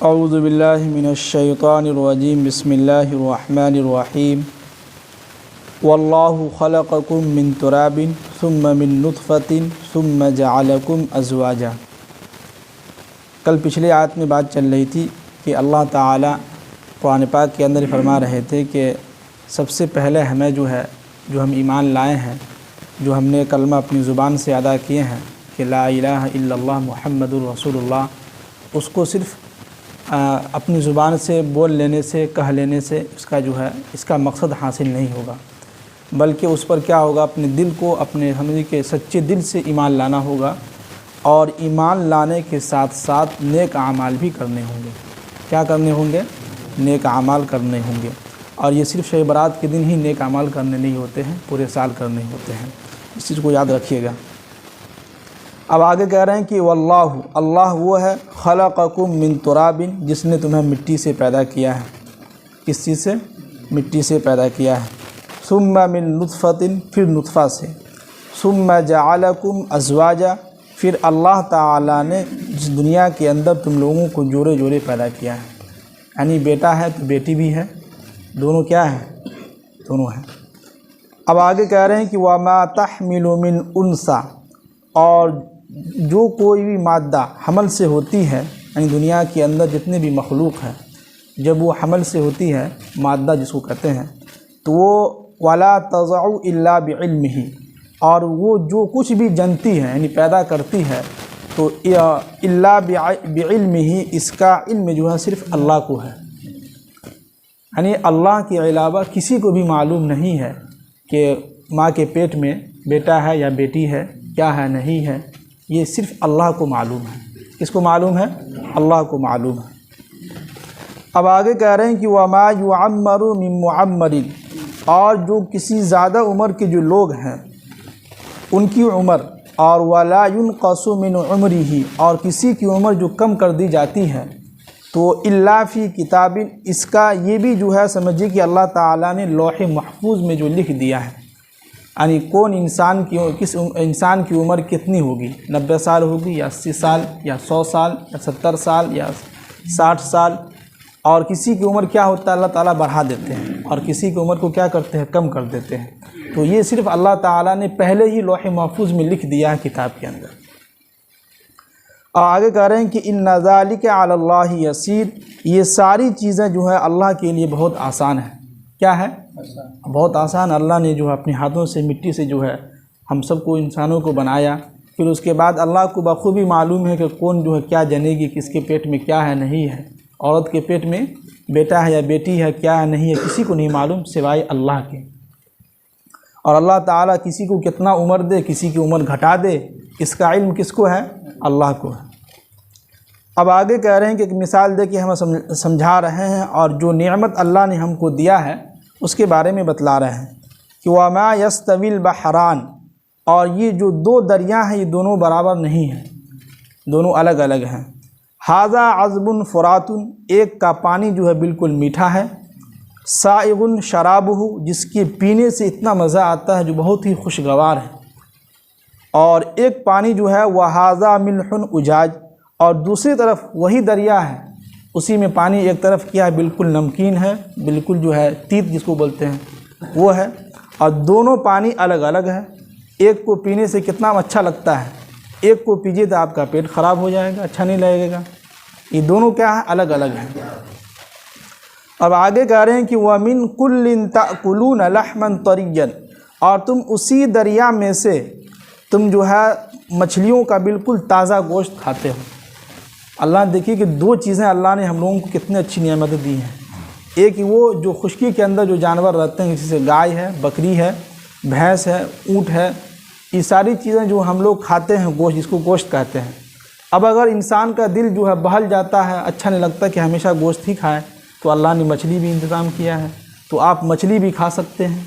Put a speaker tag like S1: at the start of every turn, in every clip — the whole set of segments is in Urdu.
S1: اعوذ باللہ من الشیطان الرجیم بسم اللہ الرحمن الرحیم واللہ خلقکم من تراب ثم من نطفۃ ثم جعلکم ازواجا۔ کل پچھلے آیت میں بات چل رہی تھی کہ اللہ تعالیٰ قرآن پاک کے اندر فرما رہے تھے کہ سب سے پہلے ہمیں جو ہم ایمان لائے ہیں، جو ہم نے کلمہ اپنی زبان سے ادا کیے ہیں کہ لا الہ الا اللہ محمد الرسول اللہ، اس کو صرف اپنی زبان سے بول لینے سے کہہ لینے سے اس کا مقصد حاصل نہیں ہوگا، بلکہ اس پر کیا ہوگا، اپنے دل کو اپنے سمجھ کے سچے دل سے ایمان لانا ہوگا، اور ایمان لانے کے ساتھ ساتھ نیک اعمال بھی کرنے ہوں گے۔ کیا کرنے ہوں گے؟ نیک اعمال کرنے ہوں گے، اور یہ صرف شب برات کے دن ہی نیک اعمال کرنے نہیں ہوتے ہیں، پورے سال کرنے ہوتے ہیں، اس چیز کو یاد رکھیے گا۔ اب آگے کہہ رہے ہیں کہ واللہ، اللہ وہ ہے خلقکم من تراب، جس نے تمہیں مٹی سے پیدا کیا ہے۔ کس چیز سے؟ مٹی سے پیدا کیا ہے۔ ثم من نطفۃ، پھر نطفہ سے۔ ثم جعلکم ازواجا، پھر اللہ تعالیٰ نے جس دنیا کے اندر تم لوگوں کو جوڑے جوڑے پیدا کیا ہے، یعنی بیٹا ہے تو بیٹی بھی ہے، دونوں کیا ہیں؟ دونوں ہیں۔ اب آگے کہہ رہے ہیں کہ وما تحمل من انثی، اور جو کوئی بھی مادہ حمل سے ہوتی ہے، یعنی دنیا کے اندر جتنے بھی مخلوق ہیں، جب وہ حمل سے ہوتی ہے، مادہ جس کو کہتے ہیں، تو وہ ولا تضع الا بعلمہ، اور وہ جو کچھ بھی جنتی ہے یعنی پیدا کرتی ہے، تو الا بعلمہ، اس کا علم جو ہے صرف اللہ کو ہے، یعنی اللہ کے علاوہ کسی کو بھی معلوم نہیں ہے کہ ماں کے پیٹ میں بیٹا ہے یا بیٹی ہے، کیا ہے نہیں ہے، یہ صرف اللہ کو معلوم ہے۔ کس کو معلوم ہے؟ اللہ کو معلوم ہے۔ اب آگے کہہ رہے ہیں کہ وما یعمر من معمر، اور جو کسی زیادہ عمر کے جو لوگ ہیں ان کی عمر، اور ولا ينقص من عمرہ، اور کسی کی عمر جو کم کر دی جاتی ہے، تو الا فی کتاب، اس کا یہ بھی جو ہے سمجھیے کہ اللہ تعالیٰ نے لوح محفوظ میں جو لکھ دیا ہے، یعنی کس انسان کی عمر کتنی ہوگی، 90 سال ہوگی یا 80 سال یا 100 سال یا 70 سال یا 60 سال، اور کسی کی عمر کیا ہوتا ہے اللہ تعالیٰ بڑھا دیتے ہیں، اور کسی کی عمر کو کیا کرتے ہیں؟ کم کر دیتے ہیں۔ تو یہ صرف اللہ تعالیٰ نے پہلے ہی لوح محفوظ میں لکھ دیا ہے کتاب کے اندر۔ اور آگے کہہ رہے ہیں کہ ان ذالک علی اللہ یسیر، یہ ساری چیزیں جو ہے اللہ کے لیے بہت آسان ہیں۔ کیا ہے؟ بہت آسان۔ اللہ نے جو ہے اپنے ہاتھوں سے مٹی سے جو ہے ہم سب کو انسانوں کو بنایا، پھر اس کے بعد اللہ کو بخوبی معلوم ہے کہ کون جو ہے کیا جنے گی، کس کے پیٹ میں کیا ہے نہیں ہے، عورت کے پیٹ میں بیٹا ہے یا بیٹی ہے، کیا ہے نہیں ہے، کسی کو نہیں معلوم سوائے اللہ کے۔ اور اللہ تعالیٰ کسی کو کتنا عمر دے، کسی کی عمر گھٹا دے، اس کا علم کس کو ہے؟ اللہ کو ہے۔ اب آگے کہہ رہے ہیں کہ ایک مثال دے کے ہمیں سمجھا رہے ہیں، اور جو نعمت اللہ نے ہم کو دیا ہے اس کے بارے میں بتلا رہے ہیں کہ وما یستوی البحران، اور یہ جو دو دریا ہیں یہ دونوں برابر نہیں ہیں، دونوں الگ الگ ہیں۔ ھذا عذب فرات، ایک کا پانی جو ہے بالکل میٹھا ہے، سائغ شرابہ، جس کے پینے سے اتنا مزہ آتا ہے جو بہت ہی خوشگوار ہے، اور ایک پانی جو ہے وھذا ملح اجاج، اور دوسری طرف وہی دریا ہے، اسی میں پانی ایک طرف کیا ہے بالکل نمکین ہے، بالکل جو ہے تیت جس کو بولتے ہیں وہ ہے، اور دونوں پانی الگ الگ ہے۔ ایک کو پینے سے کتنا اچھا لگتا ہے، ایک کو پیجیے تو آپ کا پیٹ خراب ہو جائے گا، اچھا نہیں لگے گا۔ یہ دونوں کیا ہے؟ الگ الگ ہیں۔ اب آگے کہہ رہے ہیں کہ وَمِن كُلٍّ تَأْكُلُونَ لَحْمًا طَرِيًّا، اور تم اسی دریا میں سے تم جو ہے مچھلیوں کا بالکل تازہ گوشت کھاتے ہو۔ اللہ دیکھیے کہ دو چیزیں اللہ نے ہم لوگوں کو کتنی اچھی نعمتیں دی ہیں۔ ایک وہ جو خشکی کے اندر جو جانور رہتے ہیں، جیسے گائے ہے، بکری ہے، بھینس ہے، اونٹ ہے، یہ ساری چیزیں جو ہم لوگ کھاتے ہیں گوشت، جس کو گوشت کہتے ہیں۔ اب اگر انسان کا دل جو ہے بہل جاتا ہے، اچھا نہیں لگتا کہ ہمیشہ گوشت ہی کھائے، تو اللہ نے مچھلی بھی انتظام کیا ہے، تو آپ مچھلی بھی کھا سکتے ہیں۔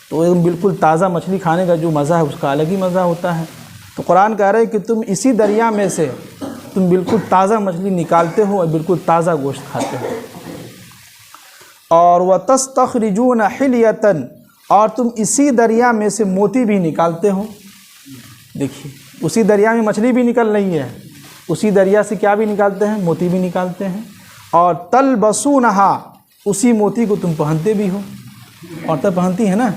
S1: تو ایک بالکل تازہ مچھلی کھانے کا جو مزہ ہے اس کا الگ ہی مزہ ہوتا ہے۔ تو قرآن کہہ رہے ہے کہ تم اسی دریا میں سے تم بالکل تازہ مچھلی نکالتے ہو اور بالکل تازہ گوشت کھاتے ہو۔ اور وَتَسْتَخْرِجُونَ حِلْيَةً، اور تم اسی دریا میں سے موتی بھی نکالتے ہو۔ دیکھیے اسی دریا میں مچھلی بھی نکل رہی ہے، اسی دریا سے کیا بھی نکالتے ہیں؟ موتی بھی نکالتے ہیں۔ اور تلبسونہا اسی موتی کو تم پہنتے بھی ہو، عورتیں پہنتی ہیں نا۔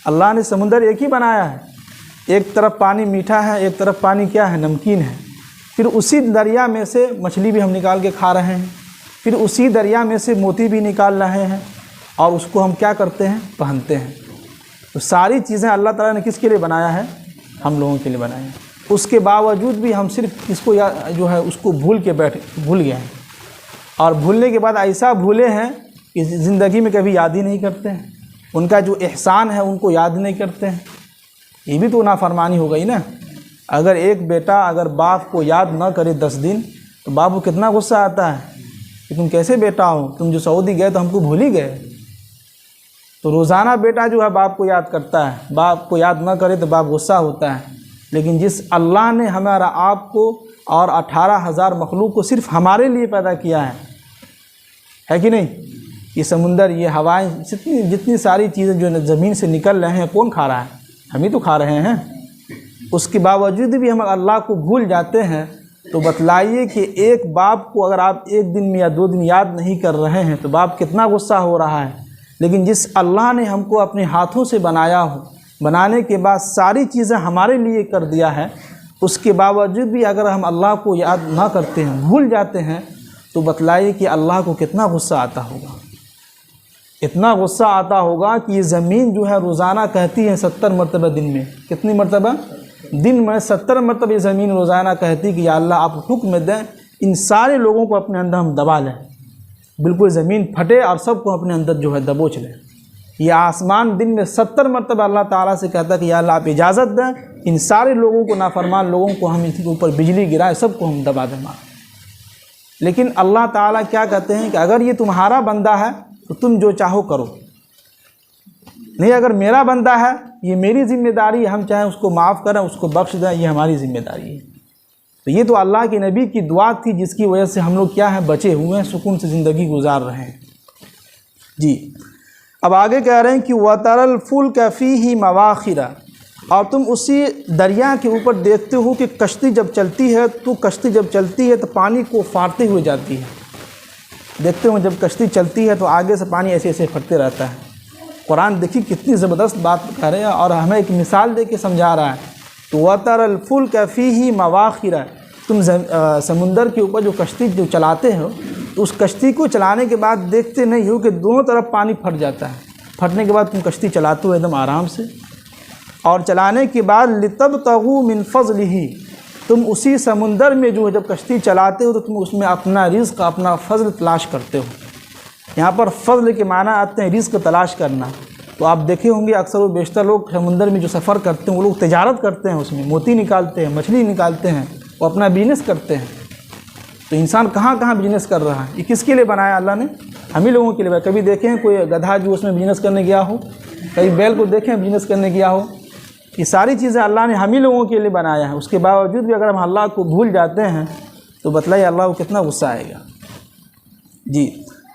S1: اللہ نے سمندر ایک ہی بنایا ہے، ایک طرف پانی میٹھا ہے، ایک طرف پانی کیا ہے، نمکین ہے۔ پھر اسی دریا میں سے مچھلی بھی ہم نکال کے کھا رہے ہیں، پھر اسی دریا میں سے موتی بھی نکال رہے ہیں، اور اس کو ہم کیا کرتے ہیں، پہنتے ہیں۔ تو ساری چیزیں اللہ تعالیٰ نے کس کے لیے بنایا ہے، ہم لوگوں کے لیے بنایا ہے۔ اس کے باوجود بھی ہم صرف اس کو جو ہے اس کو بھول گئے ہیں، اور بھولنے کے بعد ایسا بھولے ہیں کہ زندگی میں کبھی یاد ہی نہیں کرتے ہیں، ان کا جو احسان ہے ان کو یاد نہیں کرتے ہیں۔ یہ بھی تو نافرمانی ہو گئی نا۔ اگر ایک بیٹا اگر باپ کو یاد نہ کرے 10 دن تو باپ کو کتنا غصہ آتا ہے کہ تم کیسے بیٹا ہو، تم جو سعودی گئے تو ہم کو بھول ہی گئے۔ تو روزانہ بیٹا جو ہے باپ کو یاد کرتا ہے، باپ کو یاد نہ کرے تو باپ غصہ ہوتا ہے۔ لیکن جس اللہ نے ہمارا آپ کو اور 18,000 مخلوق کو صرف ہمارے لیے پیدا کیا ہے کہ نہیں، یہ سمندر، یہ ہوائیں، جتنی ساری چیزیں جو زمین سے نکل رہے ہیں، کون کھا رہا ہے؟ ہم ہی تو کھا رہے ہیں۔ اس کے باوجود بھی ہم اللہ کو بھول جاتے ہیں۔ تو بتلائیے کہ ایک باپ کو اگر آپ 1 دن میں یا 2 دن یاد نہیں کر رہے ہیں تو باپ کتنا غصہ ہو رہا ہے۔ لیکن جس اللہ نے ہم کو اپنے ہاتھوں سے بنایا ہو، بنانے کے بعد ساری چیزیں ہمارے لیے کر دیا ہے، اس کے باوجود بھی اگر ہم اللہ کو یاد نہ کرتے ہیں، بھول جاتے ہیں، تو بتلائیے کہ اللہ کو کتنا غصہ آتا ہوگا۔ اتنا غصہ آتا ہوگا کہ یہ زمین جو ہے روزانہ کہتی ہے 70 مرتبہ دن میں، کتنی مرتبہ؟ دن میں 70 مرتبہ یہ زمین روزانہ کہتی کہ یا اللہ آپ حکم دیں ان سارے لوگوں کو اپنے اندر ہم دبا لیں، بالکل زمین پھٹے اور سب کو اپنے اندر جو ہے دبوچ لیں۔ یہ آسمان دن میں 70 مرتبہ اللہ تعالیٰ سے کہتا ہے کہ یا اللہ آپ اجازت دیں ان سارے لوگوں کو، نافرمان لوگوں کو ہم ان کے اوپر بجلی گرائے، سب کو ہم دبا دیں۔ لیکن اللہ تعالیٰ کیا کہتے ہیں کہ اگر یہ تمہارا بندہ ہے تو تم جو چاہو کرو، نہیں اگر میرا بندہ ہے یہ میری ذمہ داری ہے، ہم چاہیں اس کو معاف کریں، اس کو بخش دیں، یہ ہماری ذمہ داری ہے۔ تو یہ تو اللہ کے نبی کی دعا تھی جس کی وجہ سے ہم لوگ کیا ہیں، بچے ہوئے ہیں، سکون سے زندگی گزار رہے ہیں۔ جی اب آگے کہہ رہے ہیں کہ وَتَرَى الْفُلْكَ فِيهِ مَوَاخِرَ، اور تم اسی دریا کے اوپر دیکھتے ہو کہ کشتی جب چلتی ہے تو کشتی جب چلتی ہے تو پانی کو پھاڑتے ہوئے جاتی ہے۔ دیکھتے ہو جب کشتی چلتی ہے تو آگے سے پانی ایسے ایسے پھٹتے رہتا ہے۔ قرآن دیکھیے کتنی زبردست بات کہہ رہے ہیں اور ہمیں ایک مثال دے کے سمجھا رہا ہے۔ تو وَتَرَى الْفُلْكَ فِيهِ مَوَاخِرَ، تم سمندر کے اوپر جو کشتی جو چلاتے ہو تو اس کشتی کو چلانے کے بعد دیکھتے نہیں ہو کہ دونوں طرف پانی پھٹ جاتا ہے۔ پھٹنے کے بعد تم کشتی چلاتے ہو ایک دم آرام سے، اور چلانے کے بعد لِتَبْتَغُوا مِنْ فَضْلِهِ، تم اسی سمندر میں جو جب کشتی چلاتے ہو تو تم اس میں اپنا رزق، اپنا فضل تلاش کرتے ہو۔ یہاں پر فضل کے معنی آتے ہیں رزق تلاش کرنا۔ تو آپ دیکھے ہوں گے اکثر و بیشتر لوگ سمندر میں جو سفر کرتے ہیں وہ لوگ تجارت کرتے ہیں، اس میں موتی نکالتے ہیں، مچھلی نکالتے ہیں، وہ اپنا بزنس کرتے ہیں۔ تو انسان کہاں کہاں بزنس کر رہا ہے؟ یہ کس کے لیے بنایا اللہ نے؟ ہم ہی لوگوں کے لیے۔ کبھی دیکھیں کوئی گدھا جو اس میں بزنس کرنے گیا ہو، کبھی بیل کو دیکھیں بزنس کرنے گیا ہو؟ یہ ساری چیزیں اللہ نے ہم ہی لوگوں کے لیے بنایا ہے۔ اس کے باوجود بھی اگر ہم اللہ کو بھول جاتے ہیں تو بتلائیے اللہ کو کتنا غصہ آئے گا۔ جی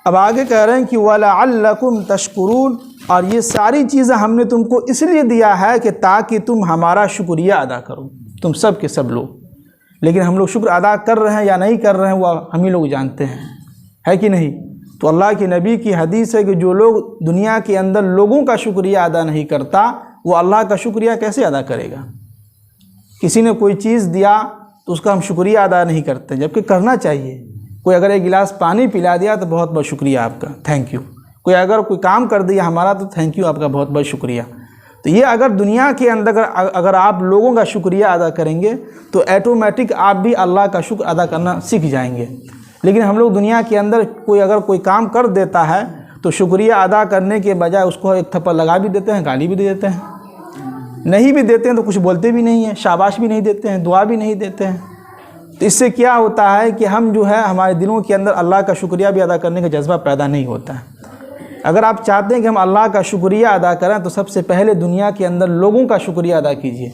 S1: اب آگے کہہ رہے ہیں کہ وَلَعَلَّكُمْ تَشْكُرُونَ، اور یہ ساری چیزیں ہم نے تم کو اس لیے دیا ہے کہ تاکہ تم ہمارا شکریہ ادا کرو، تم سب کے سب لوگ۔ لیکن ہم لوگ شکر ادا کر رہے ہیں یا نہیں کر رہے ہیں وہ ہم ہی لوگ جانتے ہیں، ہے کہ نہیں؟ تو اللہ کے نبی کی حدیث ہے کہ جو لوگ دنیا کے اندر لوگوں کا شکریہ ادا نہیں کرتا وہ اللہ کا شکریہ کیسے ادا کرے گا؟ کسی نے کوئی چیز دیا تو اس کا ہم شکریہ ادا نہیں کرتے، جبکہ کرنا چاہیے۔ کوئی اگر ایک گلاس پانی پلا دیا تو بہت بہت شکریہ آپ کا، تھینک یو۔ کوئی اگر کوئی کام کر دیا ہمارا تو تھینک یو آپ کا، بہت بہت شکریہ۔ تو یہ اگر دنیا کے اندر اگر آپ لوگوں کا شکریہ ادا کریں گے تو ایٹومیٹک آپ بھی اللہ کا شکر ادا کرنا سیکھ جائیں گے۔ لیکن ہم لوگ دنیا کے اندر اگر کوئی کام کر دیتا ہے تو شکریہ ادا کرنے کے بجائے اس کو ایک تھپڑ لگا بھی دیتے ہیں، گالی بھی دے دیتے ہیں، نہیں بھی دیتے ہیں تو کچھ بولتے بھی نہیں ہیں، شاباش بھی نہیں دیتے ہیں، دعا بھی نہیں دیتے ہیں۔ تو اس سے کیا ہوتا ہے کہ ہم جو ہے ہمارے دلوں کے اندر اللہ کا شکریہ بھی ادا کرنے کا جذبہ پیدا نہیں ہوتا ہے۔ اگر آپ چاہتے ہیں کہ ہم اللہ کا شکریہ ادا کریں تو سب سے پہلے دنیا کے اندر لوگوں کا شکریہ ادا کیجیے۔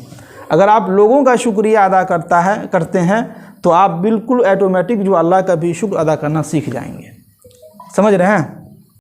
S1: اگر آپ لوگوں کا شکریہ ادا کرتے ہیں تو آپ بالکل ایٹومیٹک جو اللہ کا بھی شکر ادا کرنا سیکھ جائیں گے۔ سمجھ رہے ہیں؟